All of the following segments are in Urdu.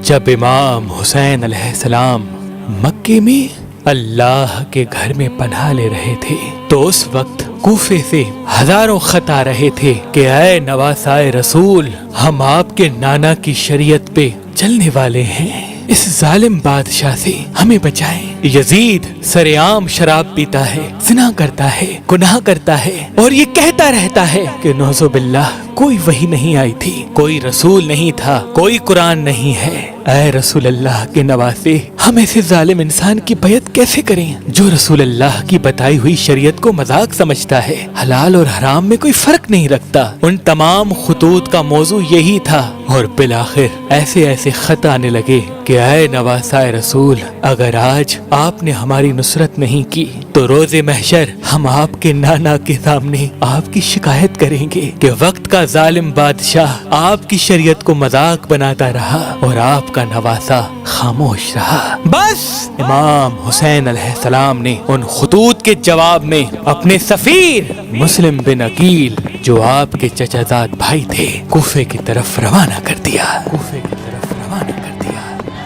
جب امام حسین علیہ السلام مکے میں اللہ کے گھر میں پناہ لے رہے تھے تو اس وقت کوفے سے ہزاروں خط آ رہے تھے کہ اے نواسائے رسول، ہم آپ کے نانا کی شریعت پہ چلنے والے ہیں، اس ظالم بادشاہ سے ہمیں بچائیں۔ یزید سرعام شراب پیتا ہے، زنا کرتا ہے، گناہ کرتا ہے اور یہ کہتا رہتا ہے کہ نعوذ باللہ کوئی وحی نہیں آئی تھی، کوئی رسول نہیں تھا، کوئی قرآن نہیں ہے۔ اے رسول اللہ کے نواسے، ہم ایسے ظالم انسان کی بیعت کیسے کریں جو رسول اللہ کی بتائی ہوئی شریعت کو مذاق سمجھتا ہے، حلال اور حرام میں کوئی فرق نہیں رکھتا۔ ان تمام خطوط کا موضوع یہی تھا اور بالآخر ایسے خط آنے لگے کہ اے نواسائے رسول، اگر آج آپ نے ہماری نصرت نہیں کی تو روز محشر ہم آپ کے نانا کے سامنے آپ کی شکایت کریں گے کہ وقت کا ظالم بادشاہ آپ کی شریعت کو مذاق بناتا رہا اور آپ کا نواسا خاموش رہا۔ بس امام حسین علیہ السلام نے ان خطوط کے جواب میں اپنے سفیر مسلم بن عقیل، جو آپ کے چچا زاد بھائی تھے، کوفے کی طرف روانہ کر دیا۔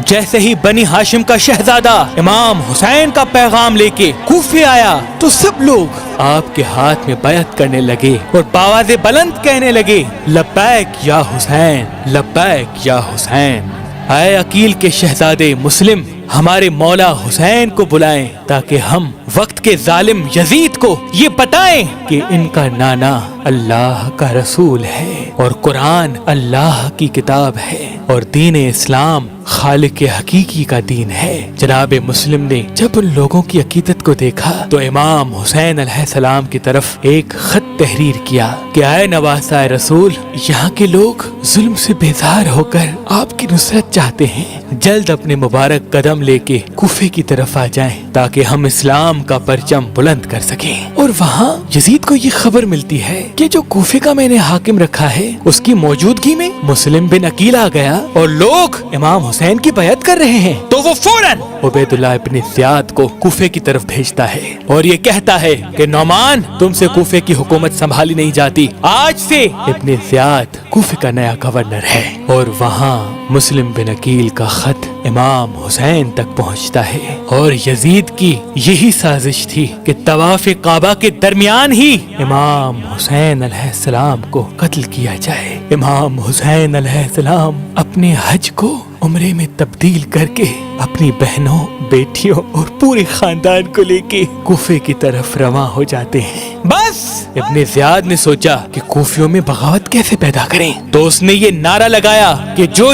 جیسے ہی بنی ہاشم کا شہزادہ امام حسین کا پیغام لے کے کوفے آیا تو سب لوگ آپ کے ہاتھ میں بیعت کرنے لگے اور بآواز بلند کہنے لگے، لبیک یا حسین، لبیک یا حسین۔ اے عقیل کے شہزادے مسلم، ہمارے مولا حسین کو بلائیں تاکہ ہم وقت کے ظالم یزید کو یہ بتائیں کہ ان کا نانا اللہ کا رسول ہے اور قرآن اللہ کی کتاب ہے اور دین اسلام خالق حقیقی کا دین ہے۔ جناب مسلم نے جب ان لوگوں کی عقیدت کو دیکھا تو امام حسین علیہ السلام کی طرف ایک خط تحریر کیا کہ اے نواسائے رسول، یہاں کے لوگ ظلم سے بیزار ہو کر آپ کی نصرت چاہتے ہیں، جلد اپنے مبارک قدم لے کے کوفے کی طرف آ جائیں تاکہ ہم اسلام کا پرچم بلند کر سکیں۔ اور وہاں یزید کو یہ خبر ملتی ہے کہ جو کوفے کا میں نے حاکم رکھا ہے اس کی موجودگی میں مسلم بن عقیل آ گیا اور لوگ امام حسین کی بیعت کر رہے ہیں، تو وہ فوراً عبید اللہ ابن زیاد کو کوفے کی طرف بھیجتا ہے اور یہ کہتا ہے کہ نعمان، تم سے کوفے کی حکومت سنبھالی نہیں جاتی، آج سے ابن زیاد کوفے کا نیا گورنر ہے۔ اور وہاں مسلم بن عقیل کا خط امام حسین تک پہنچتا ہے اور یزید کی یہی سازش تھی کہ طواف کعبہ کے درمیان ہی امام حسین علیہ السلام کو قتل کیا جائے۔ امام حسین علیہ السلام اپنے حج کو عمرے میں تبدیل کر کے اپنی بہنوں، بیٹیوں اور پورے خاندان کو لے کے کوفے کی طرف رواں ہو جاتے ہیں۔ بس ابن زیاد نے سوچا کہ کوفیوں میں بغاوت کیسے پیدا کریں، تو اس نے یہ نعرہ لگایا کہ جو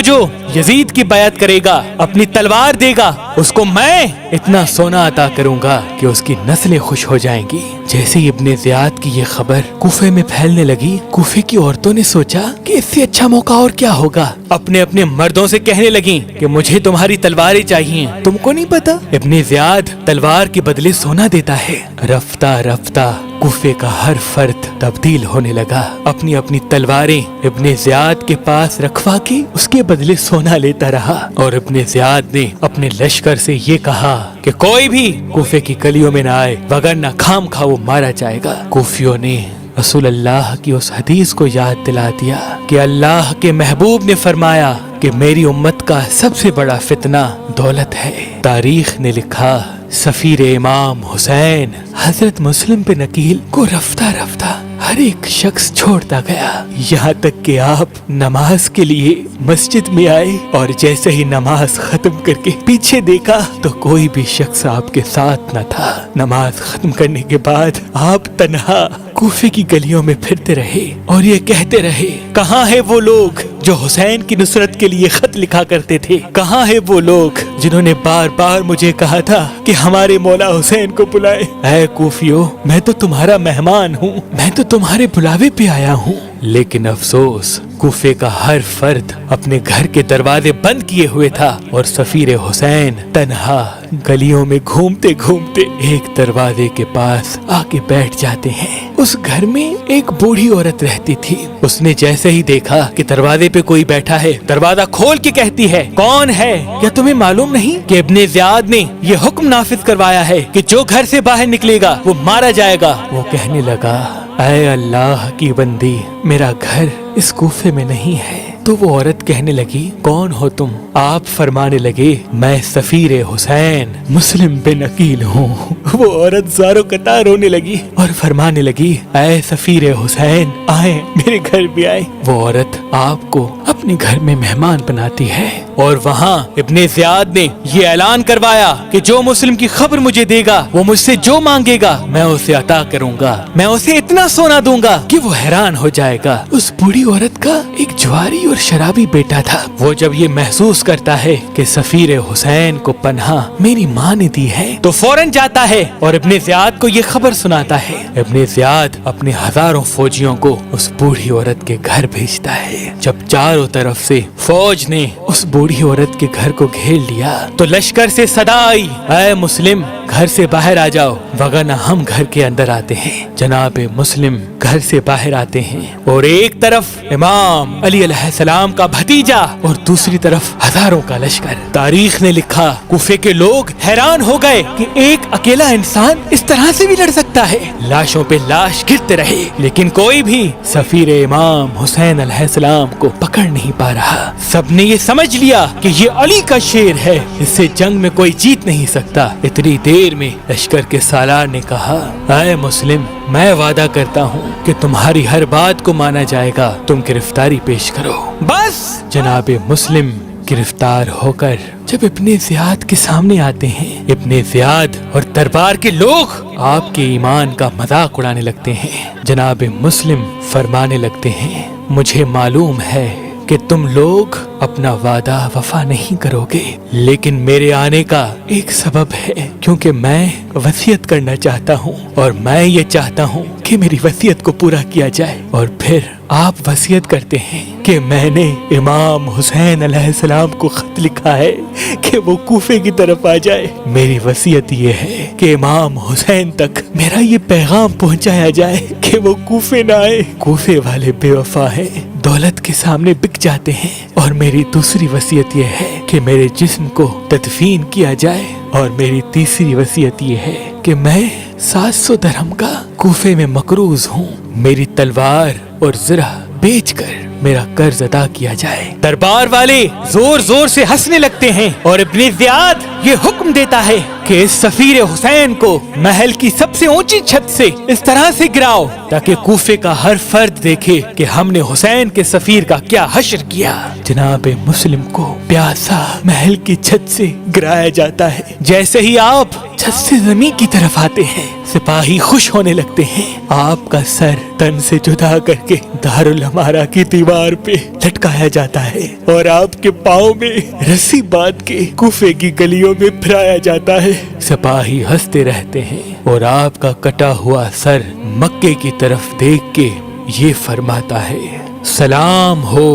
یزید کی بیعت کرے گا، اپنی تلوار دے گا، اس کو میں اتنا سونا عطا کروں گا کہ اس کی نسلیں خوش ہو جائیں گی۔ جیسے ہی ابن زیاد کی یہ خبر کوفے میں پھیلنے لگی، کوفے کی عورتوں نے سوچا کہ اس سے اچھا موقع اور کیا ہوگا، اپنے مردوں سے کہنے لگیں کہ مجھے تمہاری تلواریں چاہیے۔ تم کو نہیں پتا ابن زیاد تلوار کے بدلے سونا دیتا ہے۔ رفتہ رفتہ کوفے کا ہر فرد تبدیل ہونے لگا، اپنی تلواریں ابن زیاد کے پاس رکھوا کے اس کے بدلے سونا لیتا رہا۔ اور ابن زیاد نے اپنے لشکر سے یہ کہا کہ کوئی بھی کوفے کی گلیوں میں نہ آئے، وگرنہ خام خواہ وہ مارا جائے گا۔ کوفیوں نے رسول اللہ کی اس حدیث کو یاد دلا دیا کہ اللہ کے محبوب نے فرمایا کہ میری امت کا سب سے بڑا فتنہ دولت ہے۔ تاریخ نے لکھا سفیر امام حسین حضرت مسلم بن عقیل کو رفتہ رفتہ ہر ایک شخص چھوڑتا گیا، یہاں تک کہ آپ نماز کے لیے مسجد میں آئے اور جیسے ہی نماز ختم کر کے پیچھے دیکھا تو کوئی بھی شخص آپ کے ساتھ نہ تھا۔ نماز ختم کرنے کے بعد آپ تنہا کوفے کی گلیوں میں پھرتے رہے اور یہ کہتے رہے، کہاں ہے وہ لوگ جو حسین کی نصرت کے لیے خط لکھا کرتے تھے؟ کہاں ہے وہ لوگ جنہوں نے بار بار مجھے کہا تھا کہ ہمارے مولا حسین کو بلائے؟ اے کوفیو، میں تو تمہارا مہمان ہوں، میں تو تمہارے بلاوے پہ آیا ہوں۔ لیکن افسوس، کوفے کا ہر فرد اپنے گھر کے دروازے بند کیے ہوئے تھا اور سفیر حسین تنہا گلیوں میں گھومتے گھومتے ایک دروازے کے پاس آ کے بیٹھ جاتے ہیں۔ اس گھر میں ایک بوڑھی عورت رہتی تھی۔ اس نے جیسے ہی دیکھا کہ دروازے پہ کوئی بیٹھا ہے، دروازہ کھول کے کہتی ہے، کون ہے؟ کیا تمہیں معلوم نہیں کہ ابن زیاد نے یہ حکم نافذ کروایا ہے کہ جو گھر سے باہر نکلے گا وہ مارا جائے گا؟ وہ کہنے لگا، اے اللہ کی بندی، میرا گھر اس کوفے میں نہیں ہے، تو وہ عورت کہنے لگی کون ہو تم؟ آپ فرمانے لگے میں سفیر حسین مسلم بن عقیل ہوں۔ وہ عورت زاروں قطار رونے لگی اور فرمانے لگی اے سفیر حسین آئیں میرے گھر بھی آئیں۔ وہ عورت آپ کو اپنے گھر میں مہمان بناتی ہے اور وہاں ابن زیاد نے یہ اعلان کروایا کہ جو مسلم کی خبر مجھے دے گا وہ مجھ سے جو مانگے گا میں اسے عطا کروں گا، میں اسے اتنا سونا دوں گا کہ وہ حیران ہو جائے گا۔ اس بوڑھی عورت کا ایک جواری اور شرابی بیٹا تھا۔ وہ جب یہ محسوس کرتا ہے کہ سفیر حسین کو پناہ میری ماں نے دی ہے تو فوراً جاتا ہے اور ابن زیاد کو یہ خبر سناتا ہے۔ ابن زیاد اپنے ہزاروں فوجیوں کو اس بوڑھی عورت کے گھر بھیجتا ہے۔ جب چاروں طرف سے فوج نے اس بوڑھی عورت کے گھر کو گھیر لیا تو لشکر سے صدا آئی اے مسلم گھر سے باہر آ جاؤ وگرنہ ہم گھر کے اندر آتے ہیں۔ جناب مسلم گھر سے باہر آتے ہیں اور ایک طرف امام علی علیہ السلام کا بھتیجا اور دوسری طرف ہزاروں کا لشکر۔ تاریخ نے لکھا کوفے کے لوگ حیران ہو گئے کہ ایک اکیلا انسان اس طرح سے بھی لڑ سکتا ہے۔ لاشوں پہ لاش گرتے رہے لیکن کوئی بھی سفیر امام حسین علیہ السلام کو پکڑ نہیں پا رہا۔ سب نے یہ سمجھ لیا کہ یہ علی کا شیر ہے، اس سے جنگ میں کوئی جیت نہیں سکتا۔ اتنی دیر میں لشکر کے سالار نے کہا اے مسلم میں وعدہ کرتا ہوں کہ تمہاری ہر بات کو مانا جائے گا، تم گرفتاری پیش کرو۔ بس جناب مسلم گرفتار ہو کر جب ابن زیاد کے سامنے آتے ہیں، ابن زیاد اور دربار کے لوگ آپ کے ایمان کا مذاق اڑانے لگتے ہیں۔ جناب مسلم فرمانے لگتے ہیں مجھے معلوم ہے کہ تم لوگ اپنا وعدہ وفا نہیں کرو گے، لیکن میرے آنے کا ایک سبب ہے کیونکہ میں وصیت کرنا چاہتا ہوں اور میں یہ چاہتا ہوں کہ میری وصیت کو پورا کیا جائے۔ اور پھر آپ وصیت کرتے ہیں کہ میں نے امام حسین علیہ السلام کو خط لکھا ہے کہ وہ کوفے کی طرف آ جائے۔ میری وصیت یہ ہے کہ امام حسین تک میرا یہ پیغام پہنچایا جائے کہ وہ کوفے نہ آئے۔ کوفے والے بے وفا ہیں، دولت کے سامنے بک جاتے ہیں۔ اور میری دوسری وصیت یہ ہے کہ میرے جسم کو تدفین کیا جائے۔ اور میری تیسری وصیت یہ ہے کہ میں 700 درہم کا کوفے میں مقروض ہوں، میری تلوار اور زرہ بیچ کر میرا قرض ادا کیا جائے۔ دربار والے زور زور سے ہنسنے لگتے ہیں اور ابن زیاد یہ حکم دیتا ہے کہ اس سفیر حسین کو محل کی سب سے اونچی چھت سے اس طرح سے گراؤ تاکہ کوفے کا ہر فرد دیکھے کہ ہم نے حسین کے سفیر کا کیا حشر کیا۔ جناب مسلم کو پیاسا محل کی چھت سے گرایا جاتا ہے۔ جیسے ہی آپ چھت سے زمین کی طرف آتے ہیں سپاہی خوش ہونے لگتے ہیں۔ آپ کا سر تن سے جدا کر کے دارالعمارہ کی دیوار پہ لٹکایا جاتا ہے اور آپ کے پاؤں میں رسی باندھ کے کوفے کی گلیوں میں پھرایا جاتا ہے۔ سپاہی ہنستے رہتے ہیں اور آپ کا کٹا ہوا سر مکے کی طرف دیکھ کے یہ فرماتا ہے سلام ہو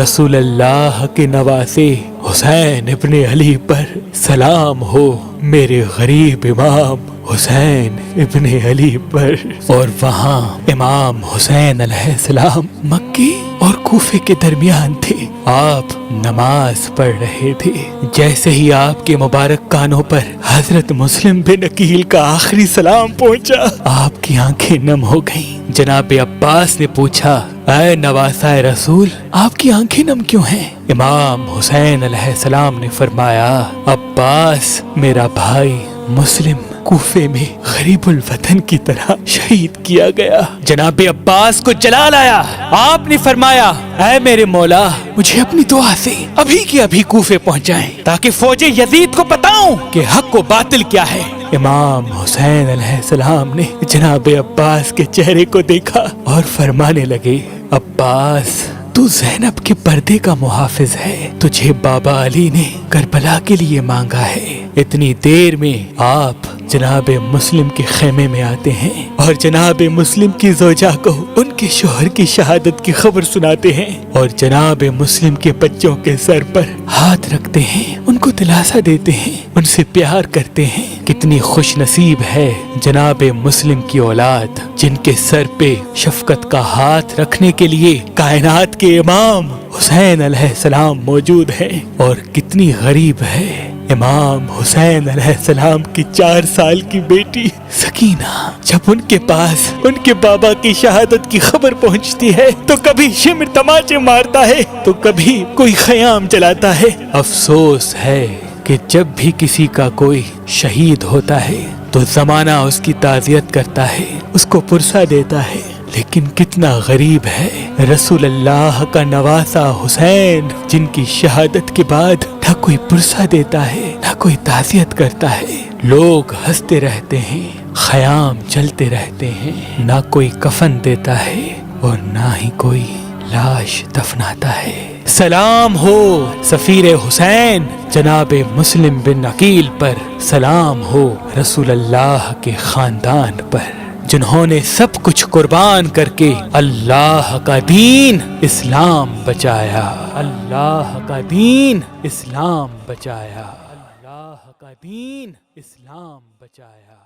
رسول اللہ کے نواسے حسین ابن علی پر، سلام ہو میرے غریب امام حسین ابن علی پر۔ اور وہاں امام حسین علیہ السلام مکی اور کوفے کے درمیان تھے، آپ نماز پڑھ رہے تھے۔ جیسے ہی آپ کے مبارک کانوں پر حضرت مسلم بن عقیل کا آخری سلام پہنچا آپ کی آنکھیں نم ہو گئیں۔ جناب عباس نے پوچھا اے نواسہ رسول آپ کی آنکھیں نم کیوں ہیں؟ امام حسین علیہ السلام نے فرمایا عباس میرا بھائی مسلم کوفے میں غریب الوطن کی طرح شہید کیا گیا۔ جناب عباس کو جلال آیا، آپ نے فرمایا اے میرے مولا مجھے اپنی دعا سے ابھی کے ابھی کوفے پہنچائیں تاکہ فوج یزید کو بتاؤں کہ حق و باطل کیا ہے۔ امام حسین علیہ السلام نے جناب عباس کے چہرے کو دیکھا اور فرمانے لگے عباس تو زینب کے پردے کا محافظ ہے، تجھے بابا علی نے کربلا کے لیے مانگا ہے۔ اتنی دیر میں آپ جناب مسلم کے خیمے میں آتے ہیں اور جناب مسلم کی زوجہ کو ان کے شوہر کی شہادت کی خبر سناتے ہیں اور جناب مسلم کے بچوں کے سر پر ہاتھ رکھتے ہیں، ان کو دلاسا دیتے ہیں، ان سے پیار کرتے ہیں۔ کتنی خوش نصیب ہے جناب مسلم کی اولاد جن کے سر پہ شفقت کا ہاتھ رکھنے کے لیے کائنات کے امام حسین علیہ السلام موجود ہیں، اور کتنی غریب ہے امام حسین علیہ السلام کی 4 سال کی بیٹی سکینہ جب ان کے پاس ان کے بابا کی شہادت کی خبر پہنچتی ہے تو کبھی شمر تماچے مارتا ہے تو کبھی کوئی خیام چلاتا ہے۔ افسوس ہے کہ جب بھی کسی کا کوئی شہید ہوتا ہے تو زمانہ اس کی تعزیت کرتا ہے، اس کو پرسہ دیتا ہے، لیکن کتنا غریب ہے رسول اللہ کا نواسا حسین جن کی شہادت کے بعد نہ کوئی پرسہ دیتا ہے نہ کوئی تعزیت کرتا ہے۔ لوگ ہنستے رہتے ہیں، خیام چلتے رہتے ہیں، نہ کوئی کفن دیتا ہے اور نہ ہی کوئی لاش دفناتا ہے۔ سلام ہو سفیر حسین جناب مسلم بن عقیل پر، سلام ہو رسول اللہ کے خاندان پر جنہوں نے سب کچھ قربان کر کے اللہ کا دین اسلام بچایا، اللہ کا دین اسلام بچایا، اللہ کا دین اسلام بچایا۔